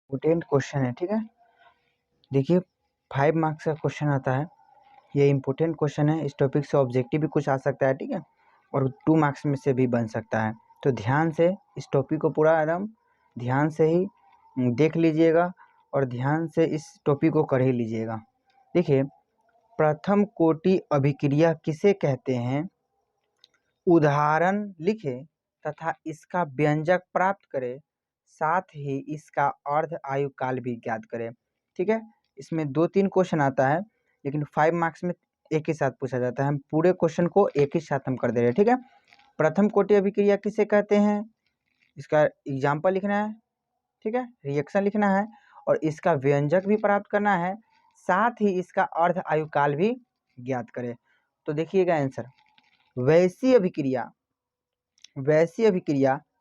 Important question है, ठीक है। देखिए 5 मार्क्स का क्वेश्चन आता है, ये इम्पोर्टेंट क्वेश्चन है। इस टॉपिक से ऑब्जेक्टिव भी कुछ आ सकता है, ठीक है, और 2 मार्क्स में से भी बन सकता है। तो ध्यान से इस टॉपिक को पूरा एकदम ध्यान से ही देख लीजिएगा और ध्यान से इस टॉपिक को कर ही लीजिएगा। देखिए, प्रथम कोटि अभिक्रिया किसे कहते हैं? उदाहरण लिखे तथा इसका व्यंजक प्राप्त करें, साथ ही इसका अर्ध आयु काल भी ज्ञात करें। ठीक है, इसमें 2-3 क्वेश्चन आता है, लेकिन 5 मार्क्स में एक ही साथ पूछा जाता है। हम पूरे क्वेश्चन को एक ही साथ हम कर दे रहे हैं, ठीक है। प्रथम कोटि अभिक्रिया किसे कहते हैं, इसका एग्जाम्पल लिखना है, ठीक है, रिएक्शन लिखना है और इसका व्यंजक भी प्राप्त करना है, साथ ही इसका अर्ध आयु काल भी ज्ञात करें। तो देखिएगा आंसर, वैसी अभिक्रिया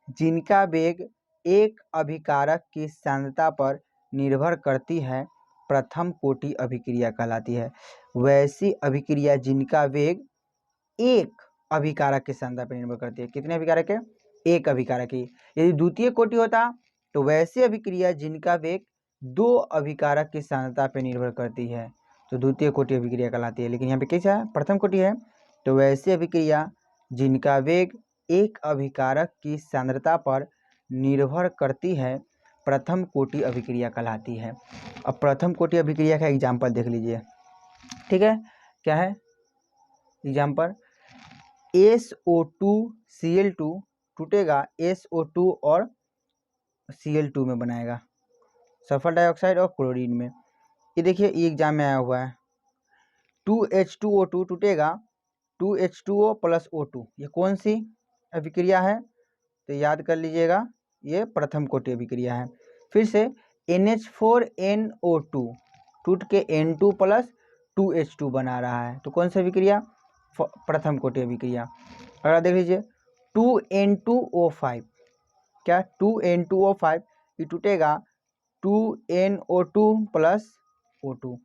जिनका वेग एक अभिकारक की सांद्रता पर निर्भर करती है, प्रथम कोटि अभिक्रिया कहलाती है। वैसी अभिक्रिया जिनका वेग एक अभिकारक की सांद्रता पर निर्भर करती है। कितने अभिकारक है? एक अभिकारक की। यदि द्वितीय कोटि होता तो वैसी अभिक्रिया जिनका वेग 2 अभिकारक की सांद्रता पर निर्भर करती है, तो द्वितीय कोटि अभिक्रिया कहलाती है। लेकिन यहाँ पे कैसा है? प्रथम कोटि है, तो वैसी अभिक्रिया जिनका वेग एक अभिकारक की सांद्रता पर निर्भर करती है, प्रथम कोटि अभिक्रिया कहलाती है। अब प्रथम कोटि अभिक्रिया का एग्जाम्पल देख लीजिए, ठीक है। क्या है एग्जाम्पल? SO2Cl2 टूटेगा SO2 और Cl2 में बनाएगा, सल्फर डाइऑक्साइड और क्लोरीन में। ये देखिए, ये एग्जाम में आया हुआ है। 2H2O2 टूटेगा 2H2O प्लस O2, ये कौन सी अभिक्रिया है? तो याद कर लीजिएगा, ये प्रथम कोटि अभिक्रिया है। फिर से NH4NO2 टूट के N2 प्लस 2H2 बना रहा है, तो कौन सी अभिक्रिया? प्रथम कोटि अभिक्रिया। अगला देख लीजिए 2N2O5, क्या 2N2O5 ये टूटेगा 2NO2 प्लस O2।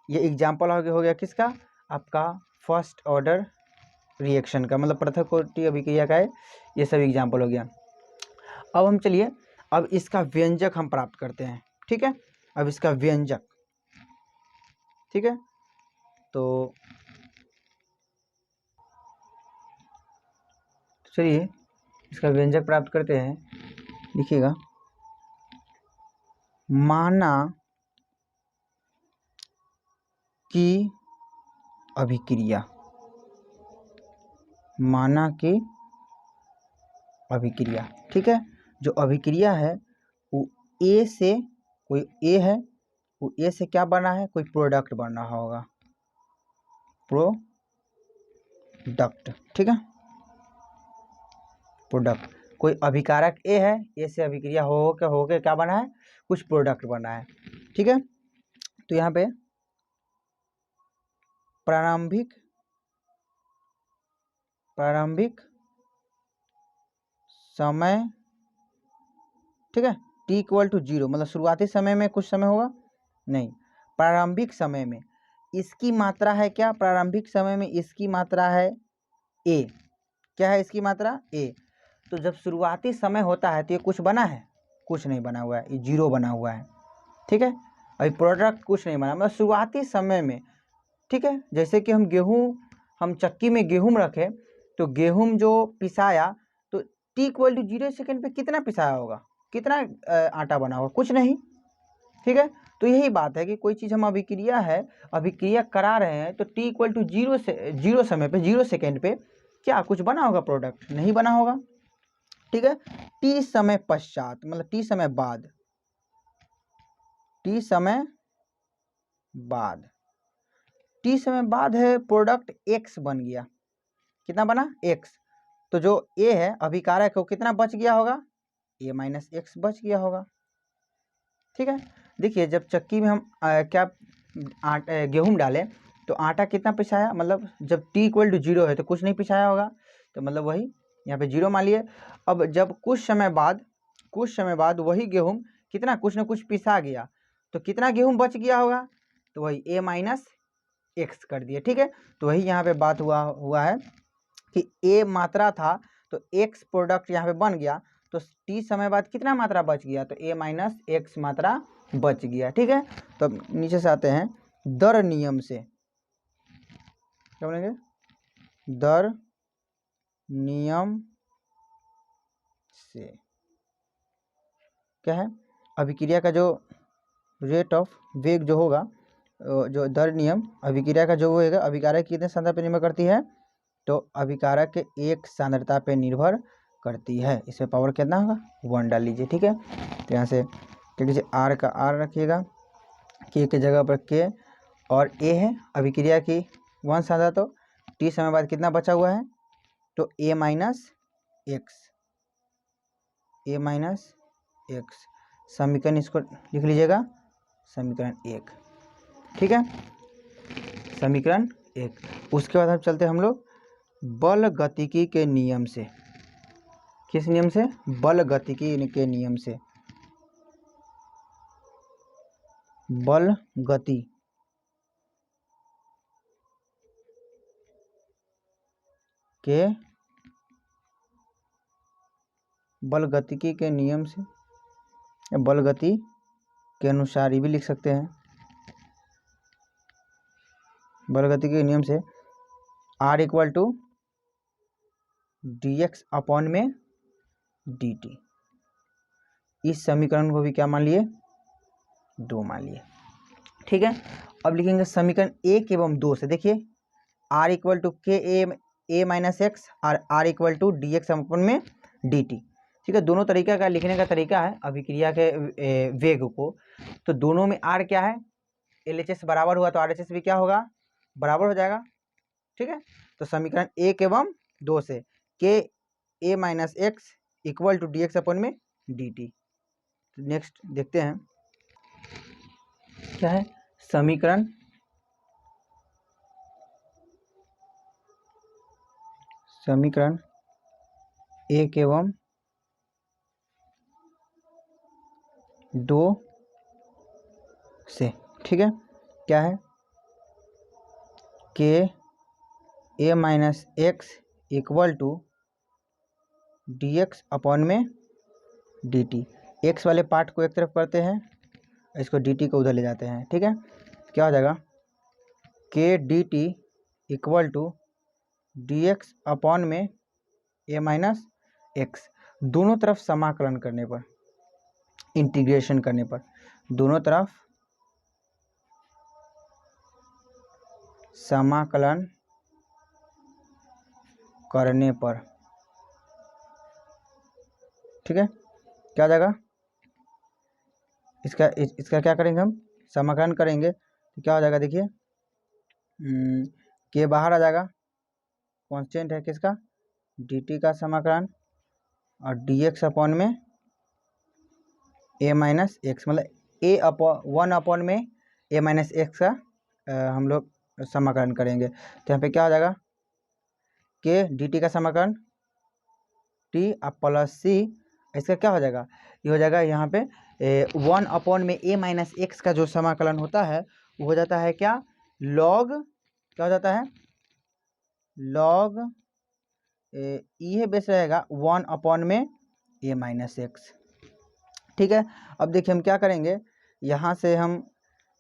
ये एग्जाम्पल हो गया किसका? आपका फर्स्ट ऑर्डर रिएक्शन का, मतलब प्रथम कोटि अभिक्रिया का है। ये सब एग्जाम्पल हो गया। अब हम चलिए, अब इसका व्यंजक हम प्राप्त करते हैं, ठीक है। अब इसका व्यंजक, ठीक है, तो चलिए इसका व्यंजक प्राप्त करते हैं। लिखिएगा, माना कि अभिक्रिया, माना कि अभिक्रिया, ठीक है, जो अभिक्रिया है वो ए से, कोई ए है, वो ए से क्या बना है? कोई प्रोडक्ट बन रहा होगा, प्रोडक्ट, ठीक है, प्रोडक्ट। कोई अभिकारक ए है, ए से अभिक्रिया हो के क्या बना है? कुछ प्रोडक्ट बना है, ठीक है। तो यहाँ पे प्रारंभिक समय, ठीक है, t=0, मतलब शुरुआती समय में कुछ समय होगा नहीं, प्रारंभिक समय में इसकी मात्रा है क्या? प्रारंभिक समय में इसकी मात्रा है ए। क्या है इसकी मात्रा? ए। तो जब शुरुआती समय होता है तो ये कुछ बना है? कुछ नहीं बना हुआ है, ये 0 बना हुआ है, ठीक है। अभी प्रोडक्ट कुछ नहीं बना, मतलब शुरुआती समय में, ठीक है। जैसे कि हम चक्की में गेहूं रखे, तो गेहूं जो पिसाया, तो t=0 सेकेंड पे कितना पिसाया होगा? कितना आटा बना होगा? कुछ नहीं, ठीक है। तो यही बात है कि कोई चीज़ हम अभिक्रिया करा रहे हैं, तो t=0 से 0 समय पे, 0 सेकेंड पे क्या कुछ बना होगा? प्रोडक्ट नहीं बना होगा, ठीक है। t समय पश्चात, मतलब t समय बाद, t समय बाद है, प्रोडक्ट x बन गया। कितना बना? x। तो जो a है अभिकारक है, वो कितना बच गया होगा? a माइनस x बच गया होगा, ठीक है। देखिए, जब चक्की में हम गेहूं डालें, तो आटा कितना पिसाया? मतलब जब t=0 है तो कुछ नहीं पिसाया होगा, तो मतलब वही यहाँ पे 0 मान लिए। अब जब कुछ समय बाद वही गेहूं कितना कुछ ना कुछ पिसा गया, तो कितना गेहूं बच गया होगा? तो वही a माइनस x कर दिए, ठीक है। तो वही यहाँ पे बात हुआ है कि a मात्रा था, तो x प्रोडक्ट यहाँ पे बन गया, तो t समय बाद कितना मात्रा बच गया, तो a माइनस एक्स मात्रा बच गया। ठीक है, तो अब नीचे से आते हैं दर नियम से, क्या बोलेंगे, दर नियम से क्या है, अभिक्रिया का जो रेट ऑफ वेग जो होगा, जो दर नियम अभिक्रिया का जो होगा, अभिकारक कितने सांद्रता पर निर्भर करती है, तो अभिकारक के एक सांद्रता पे निर्भर करती है। इसमें पावर कितना होगा, 1 डाल लीजिए। ठीक है, तो यहाँ से क्या कीजिए, आर का आर रखिएगा, के जगह पर के, और ए है अभिक्रिया की 1 सांद्रता, तो टी समय बाद कितना बचा हुआ है, तो ए माइनस एक्स, ए माइनस एक्स, समीकरण इसको लिख लीजिएगा, समीकरण 1। ठीक है, समीकरण 1। उसके बाद हम चलते हैं हम लोग बल गतिकी के नियम से। किस नियम से, बल गतिकी के नियम से। बल गति के, बल गतिकी के नियम से, बल गति के अनुसार, ये भी लिख सकते हैं, बल गति के नियम से R equal to D x upon में डी टी। इस समीकरण को भी क्या मान लिए, 2 मान लिए। ठीक है, अब लिखेंगे समीकरण 1 एवं 2 से। देखिए R equal to k A minus x और R equal to D x upon में डी टी। ठीक है, दोनों तरीका का लिखने का तरीका है अभिक्रिया के वेग को, तो दोनों में R क्या है, LHS बराबर हुआ तो RHS भी क्या होगा, बराबर हो जाएगा। ठीक है, तो समीकरण 1 एवं 2 से K A minus x equal to D x upon में डी टी। नेक्स्ट देखते हैं क्या है, समीकरण 1 एवं 2 से। ठीक है, क्या है, K A minus x equal to D x upon में डी टी। एक्स वाले पार्ट को एक तरफ करते हैं, इसको डी टी को उधर ले जाते हैं। ठीक है, क्या हो जाएगा, k d t equal to D x upon में ए माइनस एक्स। दोनों तरफ समाकलन करने पर, इंटीग्रेशन करने पर, दोनों तरफ समाकलन करने पर, ठीक है, क्या हो जाएगा, इसका क्या करेंगे, हम समाकलन करेंगे तो क्या हो जाएगा, देखिए के बाहर आ जाएगा, कांस्टेंट है किसका, dt का समाकलन, और dx अपॉन में a माइनस एक्स, मतलब a अपॉन 1 अपॉन में a माइनस एक्स का हम लोग समाकलन करेंगे। तो यहाँ पे क्या हो जाएगा, के dt का समाकलन t प्लस सी, इसका क्या हो जाएगा, ये हो जाएगा यहाँ पे 1 अपॉन में a माइनस एक्स का जो समाकलन होता है वो हो जाता है क्या, लॉग, क्या हो जाता है, लॉग ये बेस रहेगा 1 अपॉन में a माइनस एक्स। ठीक है, अब देखिए हम क्या करेंगे, यहाँ से हम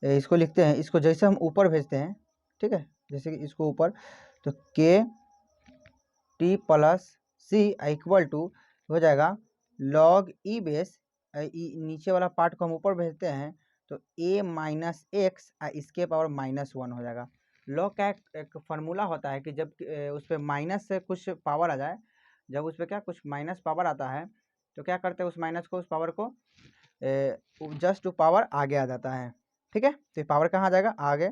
इसको लिखते हैं, इसको जैसे हम ऊपर भेजते हैं, ठीक है, जैसे कि इसको ऊपर, तो k t plus c equal to हो जाएगा लॉग ई बेस, नीचे वाला पार्ट को हम ऊपर भेजते हैं तो a माइनस एक्स इसके पावर -1 हो जाएगा। लॉग का एक फार्मूला होता है कि जब उस पर माइनस से कुछ पावर आ जाए, जब उस पर क्या कुछ माइनस पावर आता है तो क्या करते हैं, उस माइनस को, उस पावर को जस्ट पावर आगे आ जाता है। ठीक है, तो पावर कहाँ आ जाएगा, आगे,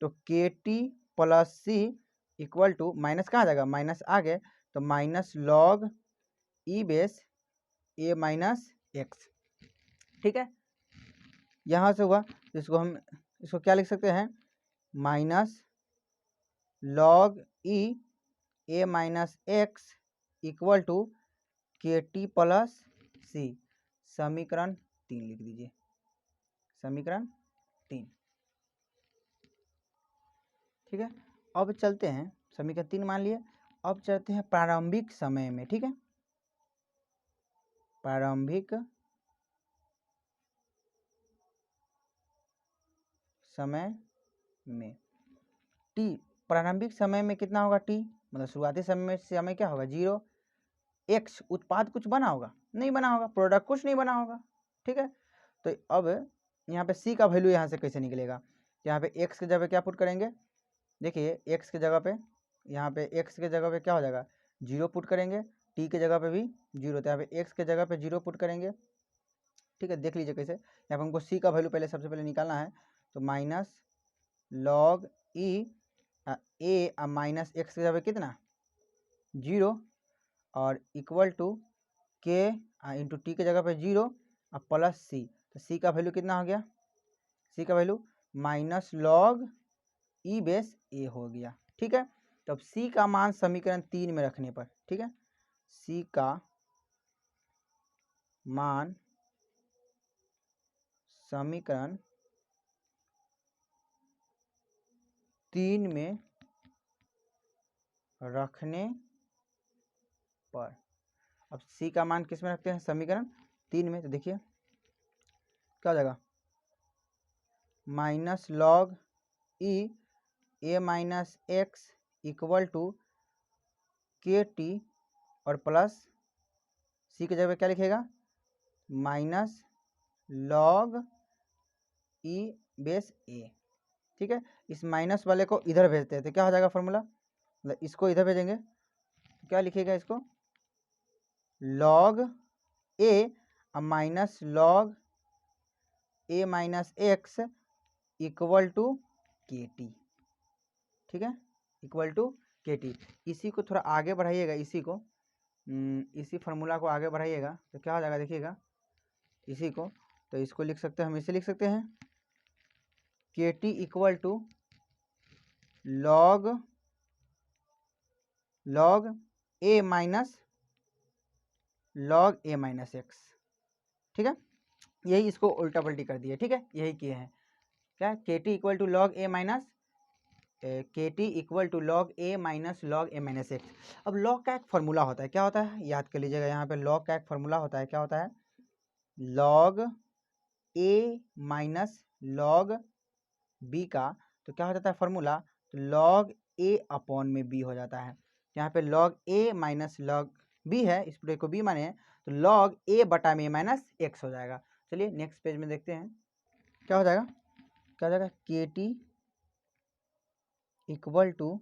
तो k t plus c equal to minus कहाँ आ जाएगा, माइनस आगे, तो minus log E base a minus x. ठीक है, यहाँ से हुआ, इसको हम, इसको क्या लिख सकते हैं, minus log e a minus x equal to k t plus c. समीकरण 3 लिख दीजिए, समीकरण 3। ठीक है, अब चलते हैं, समीकरण 3 मान लिए, अब चलते हैं प्रारंभिक समय में। ठीक है, प्रारंभिक समय में टी, प्रारंभिक समय में कितना होगा टी, मतलब शुरुआती समय क्या होगा 0। एक्स उत्पाद कुछ बना होगा, नहीं बना होगा, प्रोडक्ट कुछ नहीं बना होगा, ठीक है। तो अब यहाँ पे सी का वैल्यू यहाँ से कैसे निकलेगा, यहाँ पे एक्स की जगह क्या पुट करेंगे, देखिए एक्स की जगह पे, यहाँ पे एक्स के जगह पे क्या हो जाएगा 0 पुट करेंगे, टी के जगह पे भी 0, तो यहाँ पे एक्स के जगह पे 0 पुट करेंगे, ठीक है। देख लीजिए कैसे, यहाँ पे हमको सी का वैल्यू पहले सबसे पहले निकालना है, तो minus log e a minus x की जगह कितना 0 और इक्वल टू के इंटू टी के जगह पे 0 और प्लस सी, तो सी का वैल्यू कितना हो गया, सी का value minus log E base A हो गया, ठीक है। तो अब सी का मान समीकरण 3 में रखने पर, ठीक है, सी का मान समीकरण 3 में रखने पर, अब सी का मान किस में रखते हैं समीकरण 3 में, तो देखिए क्या हो जाएगा minus log e a minus x equal to k t और प्लस सी की जगह क्या लिखेगा minus log E base a, ठीक है। इस माइनस वाले को इधर भेजते हैं तो क्या हो जाएगा फॉर्मूला, मतलब इसको इधर भेजेंगे तो क्या लिखेगा इसको log A minus log A minus x equal to k t, ठीक है, इक्वल टू के टी। इसी को थोड़ा आगे बढ़ाइएगा, इसी को इसी फार्मूला को आगे बढ़ाइएगा तो क्या हो जाएगा देखिएगा इसी को, तो इसको लिख सकते हैं, हम इसे लिख सकते हैं k T equal to log A minus log A minus x, ठीक है। यही इसको उल्टा पल्टी कर दिए, ठीक है, यही किए हैं क्या K T equal to log A minus K T equal to log A minus log A minus X. अब लॉग का एक फार्मूला होता है, क्या होता है याद कर लीजिएगा, यहाँ पे लॉग का एक फार्मूला होता है, क्या होता है लॉग ए माइनस लॉग बी का, तो क्या हो जाता है फार्मूला, तो लॉग ए अपॉन में बी हो जाता है, यहाँ पे लॉग ए माइनस लॉग बी है, इस पूरे को बी माने तो लॉग ए बटा में माइनस एक्स हो जाएगा। चलिए नेक्स्ट पेज में देखते हैं क्या हो जाएगा, क्या हो जाएगा के टी इक्वल टू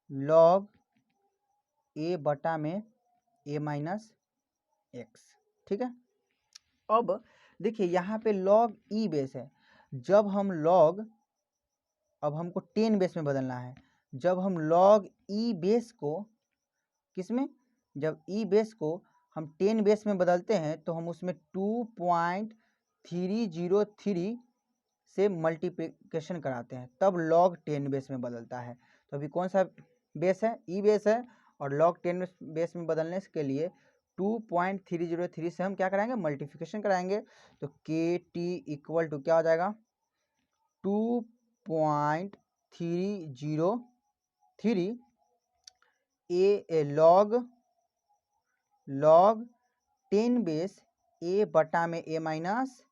लॉग ए बटा में ए माइनस एक्स, ठीक है। अब देखिए यहाँ पे लॉग ई बेस है, जब हम लॉग, अब हमको 10 बेस में बदलना है, जब हम लॉग ई बेस को किस में, जब ई बेस को हम 10 बेस में बदलते हैं तो हम उसमें 2.303 से मल्टीप्लिकेशन कराते हैं, तब लॉग 10 बेस में बदलता है। तो अभी कौन सा बेस है ई बेस है, और लॉग 10 बेस में बदलने के लिए 2.303 से हम क्या कराएंगे मल्टीप्लिकेशन कराएंगे, तो के टी इक्वल टू क्या हो जाएगा 2.303 ए लॉग 10 बेस ए बटा में ए माइनस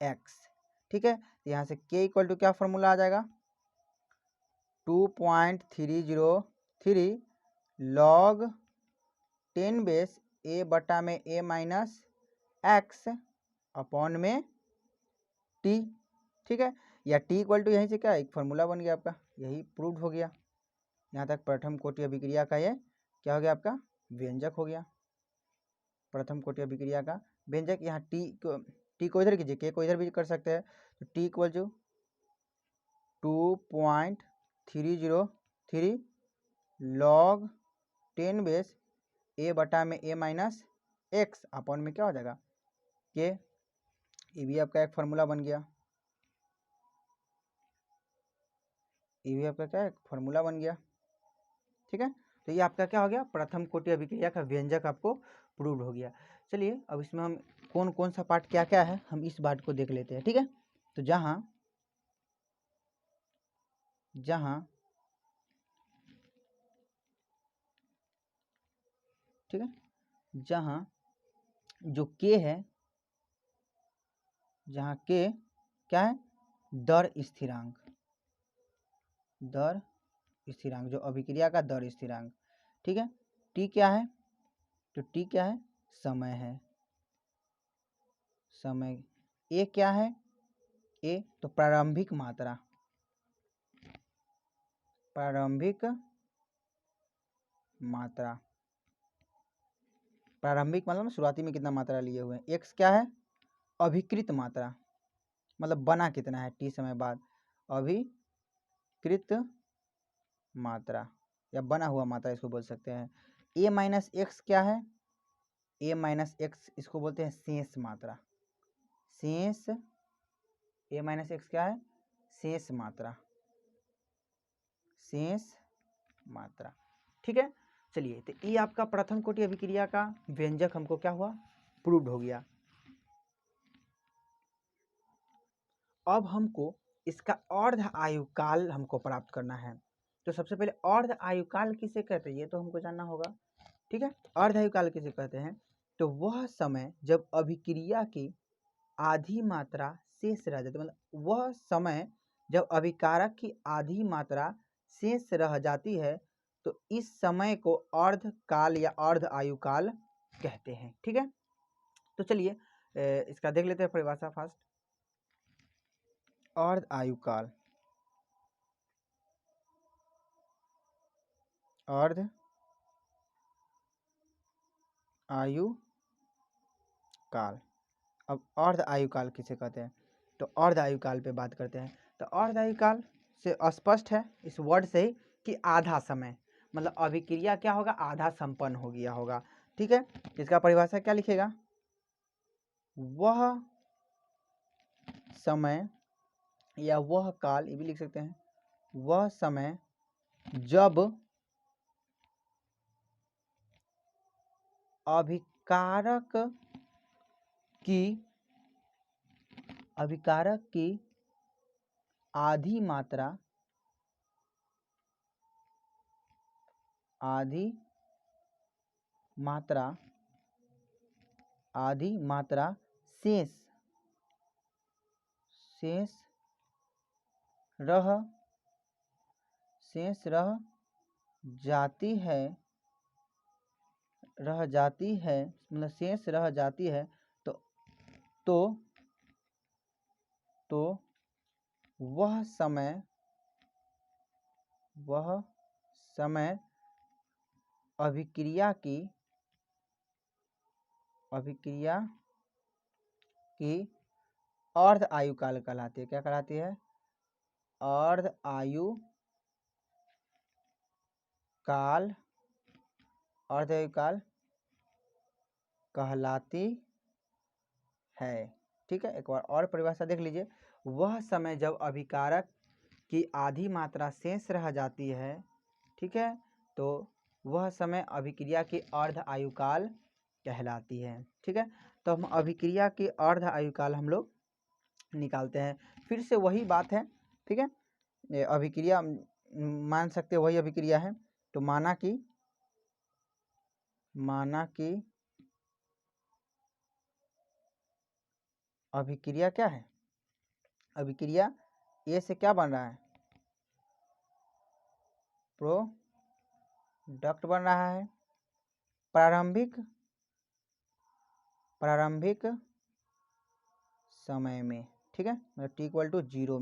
एक्स, ठीक है। यहाँ से के इक्वल टू क्या फॉर्मूला आ जाएगा 2.303 लॉग 10 बेस ए बटा में ए माइनस एक्स अपॉन में टी, ठीक है, या टी इक्वल टू यहीं से क्या एक फार्मूला बन गया आपका, यही प्रूव हो गया। यहाँ तक प्रथम कोटि अभिक्रिया का ये क्या हो गया आपका व्यंजक हो गया, प्रथम कोटि अभिक्रिया का व्यंजक। यहाँ टी को इधर कीजिए, के को इधर भी कर सकते हैं, तो T equal to 2.303 log 10 base A बटा में ए माइनस एक्स अपॉन में क्या हो जाएगा के, ये भी आपका एक फार्मूला बन गया, ये भी आपका क्या एक फार्मूला बन गया, ठीक है। तो ये आपका क्या हो गया प्रथम कोटि अभिक्रिया का व्यंजक आपको प्रूव्ड हो गया। चलिए अब इसमें हम कौन कौन सा पार्ट क्या क्या है हम इस बात को देख लेते हैं, ठीक है। तो जहाँ ठीक है, जहाँ जो के है, जहाँ के क्या है, दर स्थिरांक, दर स्थिरांक, जो अभिक्रिया का दर स्थिरांक, ठीक है। टी क्या है, तो टी क्या है, समय है, समय। ए क्या है, ए तो प्रारंभिक मात्रा, प्रारंभिक मात्रा, प्रारंभिक मतलब शुरुआती में कितना मात्रा लिए हुए हैं। एक्स क्या है, अभिकृत मात्रा, मतलब बना कितना है टी समय बाद, अभिकृत मात्रा या बना हुआ मात्रा इसको बोल सकते हैं। ए माइनस एक्स क्या है, ए माइनस एक्स इसको बोलते हैं शेष मात्रा, शेष, ए माइनस एक्स क्या है, शेष मात्रा, शेष मात्रा, ठीक है। चलिए, तो ये आपका प्रथम कोटि अभिक्रिया का व्यंजक हमको क्या हुआ, प्रूव्ड हो गया। अब हमको इसका अर्ध आयुकाल हमको प्राप्त करना है। तो सबसे पहले अर्ध आयुकाल किसे कहते हैं ये तो हमको जानना होगा, ठीक है। अर्ध आयुकाल किसे कहते हैं, तो वह समय जब अभिक्रिया की आधी मात्रा शेष रह जाती, मतलब वह समय जब अभिकारक की आधी मात्रा शेष रह जाती है, तो इस समय को अर्ध काल या अर्ध आयुकाल कहते हैं, ठीक है। तो चलिए इसका देख लेते हैं परिभाषा फास्ट। अर्ध आयुकाल, अर्ध आयुकाल। अब अर्ध आयुकाल किसे कहते हैं, तो अर्ध आयुकाल पे बात करते हैं। तो अर्ध आयुकाल से स्पष्ट है इस वर्ड से ही कि आधा समय, मतलब अभिक्रिया क्या होगा, आधा संपन्न हो गया होगा, ठीक है। इसका परिभाषा क्या लिखेगा, वह समय या वह काल, ये भी लिख सकते हैं, वह समय जब अभिकारक की आधी मात्रा, आधी मात्रा शेष रह जाती है, मतलब शेष रह जाती है, तो वह समय अभिक्रिया की अर्ध आयुकाल कहलाती है। क्या कहलाती है, अर्ध आयुकाल, अर्ध आयुकाल कहलाती है, ठीक है। एक बार और परिभाषा देख लीजिए, वह समय जब अभिकारक की आधी मात्रा शेष रह जाती है, ठीक है, तो वह समय अभिक्रिया की अर्ध आयुकाल कहलाती है, ठीक है। तो हम अभिक्रिया की अर्ध आयुकाल हम लोग निकालते हैं। फिर से वही बात है, ठीक है। ये अभिक्रिया मान सकते वही अभिक्रिया है, तो माना कि अभिक्रिया क्या है, अभिक्रिया ए से क्या बन रहा है, प्रोडक्ट बन रहा है प्रारंभिक समय में, ठीक है, मतलब टी इक्वल टू 0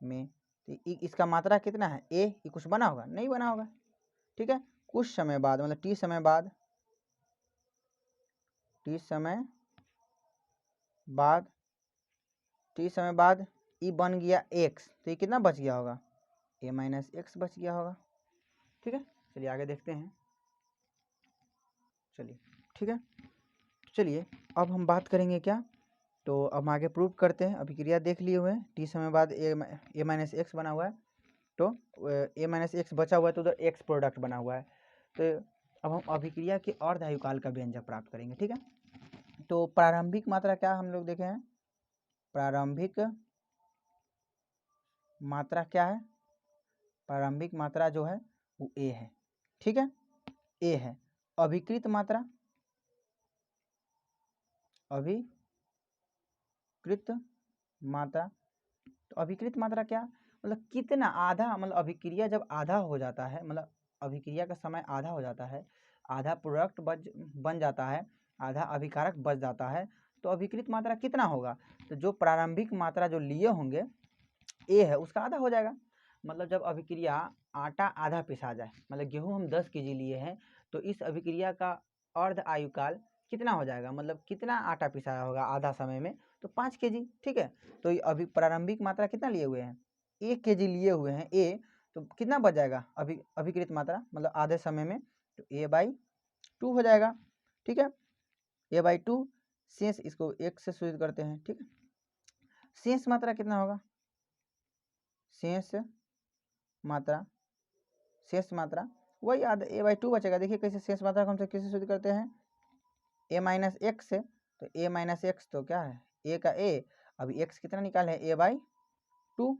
में तो इसका मात्रा कितना है, ए, ये कुछ बना होगा, नहीं बना होगा, ठीक है। कुछ समय बाद, मतलब टी समय बाद ई बन गया एक्स, तो ये कितना बच गया होगा, ए माइनस एक्स बच गया होगा, ठीक है। चलिए आगे देखते हैं, चलिए ठीक है। चलिए अब हम बात करेंगे क्या, तो अब हम आगे प्रूव करते हैं। अभिक्रिया देख लिए हुए हैं, टी समय बाद ए माइनस एक्स बना हुआ है, तो ए माइनस एक्स बचा हुआ है, तो उधर एक्स प्रोडक्ट बना हुआ है। तो अब हम अभिक्रिया के अर्ध आयुकाल का व्यंजक प्राप्त करेंगे, ठीक है। तो प्रारंभिक मात्रा क्या हम लोग देखे हैं, प्रारंभिक मात्रा क्या है, प्रारंभिक मात्रा जो है वो ए है, ठीक है, ए है। अभिकृत मात्रा, अभिकृत मात्रा। तो अभिकृत मात्रा क्या, मतलब कितना, आधा, मतलब अभिक्रिया जब आधा हो जाता है, मतलब अभिक्रिया का समय आधा हो जाता है, आधा प्रोडक्ट बन जाता है, आधा अभिकारक बच जाता है, तो अभिकृत मात्रा कितना होगा। तो जो प्रारंभिक मात्रा जो लिए होंगे ए है उसका आधा हो जाएगा। मतलब जब अभिक्रिया आटा आधा पिसा जाए, मतलब गेहूं हम 10 kg लिए हैं, तो इस अभिक्रिया का अर्ध आयुकाल कितना हो जाएगा, मतलब कितना आटा पिसाया होगा आधा समय में, तो 5 kg। ठीक है, तो ये अभी प्रारंभिक मात्रा कितना लिए हुए हैं, 1 kg लिए हुए हैं ए, तो कितना बच जाएगा अभिकृत मात्रा, मतलब आधे समय में, तो A/2 हो जाएगा। ठीक है, A/2 शेष, इसको 1 से सूचित करते हैं। ठीक है, शेष मात्रा कितना होगा, शेष मात्रा वही आधा A/2 बचेगा। देखिए कैसे शेष मात्रा को हम कैसे सूचित करते हैं, A-x से, तो A-x तो क्या है, A का A, अभी x कितना निकाले हैं, A/2, तो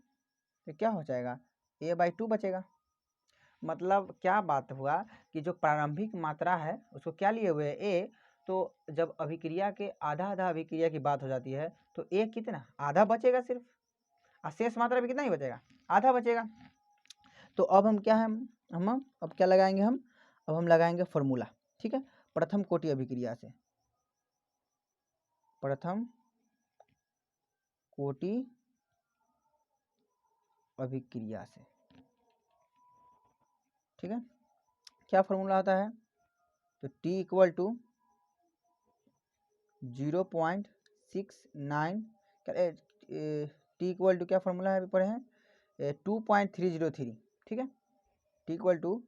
क्या हो जाएगा, A/2 बचेगा। मतलब क्या बात हुआ कि जो प्रारंभिक मात्रा है उसको क्या लिए हुए है A, तो जब अभिक्रिया के आधा अभिक्रिया की बात हो जाती है तो A कितना, आधा बचेगा सिर्फ, और शेष मात्रा भी कितना ही बचेगा, आधा बचेगा। तो अब हम क्या है, हम अब क्या लगाएंगे, अब हम लगाएंगे फॉर्मूला। ठीक है, प्रथम कोटि अभिक्रिया से, प्रथम कोटि अभिक्रिया से। ठीक है, क्या फॉर्मूला आता है, तो T equal to 0.69, T equal to क्या फॉर्मूला है, अभी पढ़े हैं 2.303। ठीक है, T इक्वल टू,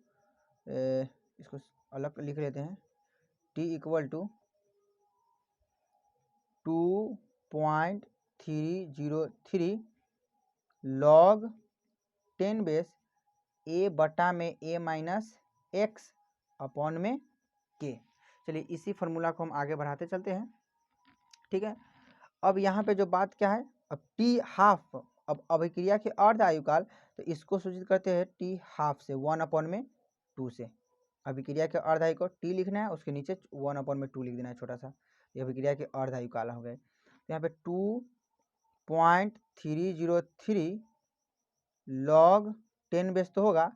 इसको अलग लिख लेते हैं, T equal to 2.303 log 10 base A बटा में A-x अपॉन में K। चलिए इसी फॉर्मूला को हम आगे बढ़ाते चलते हैं। ठीक है, अब यहाँ पे जो बात क्या है, अब T हाफ, अब अभिक्रिया के अर्ध आयुकाल, तो इसको सूचित करते हैं T हाफ से, 1/2 से। अभिक्रिया के अर्ध आयुकाल T लिखना है, उसके नीचे 1/2 लिख देना है छोटा सा, ये अभिक्रिया के अर्ध आयुकाल हो गए। तो यहाँ पे 2.303 log 10 बेस तो होगा,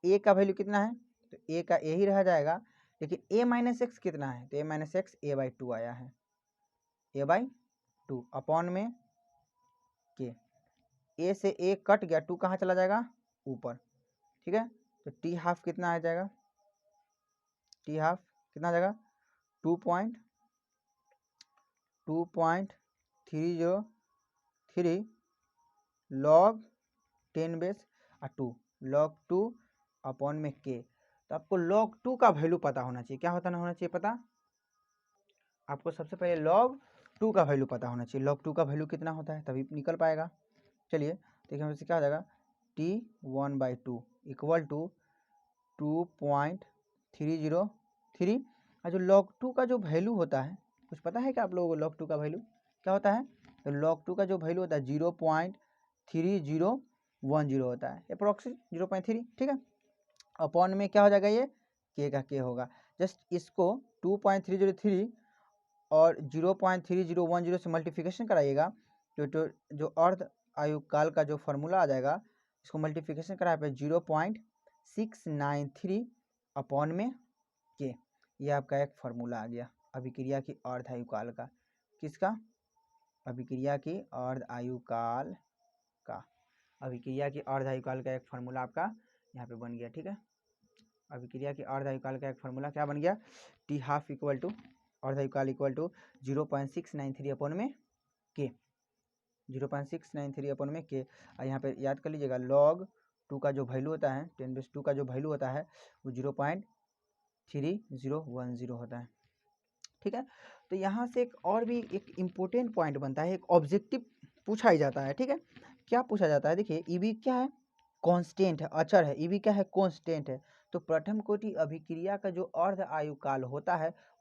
A का वैल्यू कितना है, तो A का A ही रह जाएगा, लेकिन A-x कितना है, तो A-x A/2 आया है, A/2 अपॉन में K। A से A कट गया, 2 कहाँ चला जाएगा, ऊपर। ठीक है, तो T हाफ कितना आ जाएगा, T हाफ कितना आ जाएगा, 2.303 log 10 बेस 2 log 2 अपॉन में K। तो आपको log 2 का वैल्यू पता होना चाहिए, क्या होना चाहिए पता, आपको सबसे पहले log 2 का वैल्यू पता होना चाहिए। log 2 का वैल्यू कितना होता है तभी निकल पाएगा। चलिए देखिए हमसे क्या हो जाएगा, T1/2 इक्वल टू 2.303, और जो log 2 का जो वैल्यू होता है, कुछ पता है क्या आप लोगों को, log 2 का वैल्यू क्या होता है, तो log 2 का जो वैल्यू होता है 0.3010 होता है, अप्रोक्सीमेट 0.3। ठीक है, अपॉन में क्या हो जाएगा, ये K का K होगा। जस्ट इसको 2.303 और 0.3010 से मल्टीप्लिकेशन कराइएगा, जो अर्ध आयुकाल का जो फॉर्मूला आ जाएगा, इसको मल्टीप्लिकेशन कराए पे 0.693 अपॉन में K। ये आपका एक फार्मूला आ गया अभिक्रिया की अर्ध आयुकाल का, किसका, अभिक्रिया की अर्ध आयुकाल का, अभिक्रिया की अर्ध आयुकाल का एक फार्मूला आपका यहाँ पे बन गया। ठीक है, अभिक्रिया की अर्ध आयुकाल का एक फार्मूला क्या बन गया, T हाफ इक्वल टू अर्ध आयुकाल इक्वल टू 0.693 अपॉन में K, 0.693 अपॉन में K। और यहाँ पे याद कर लीजिएगा log 2 का जो वैल्यू होता है, 10⁻2 का जो वैल्यू होता है वो 0.3010 होता है। ठीक है, तो यहाँ से एक और भी एक इम्पोर्टेंट पॉइंट बनता है, एक ऑब्जेक्टिव पूछा ही जाता है। ठीक है, क्या पूछा जाता है, देखिए EV क्या है, कांस्टेंट है, अचर है, EV क्या है, कांस्टेंट है। तो प्रथम कोटि अभिक्रिया का जो अर्ध आयुकाल होता है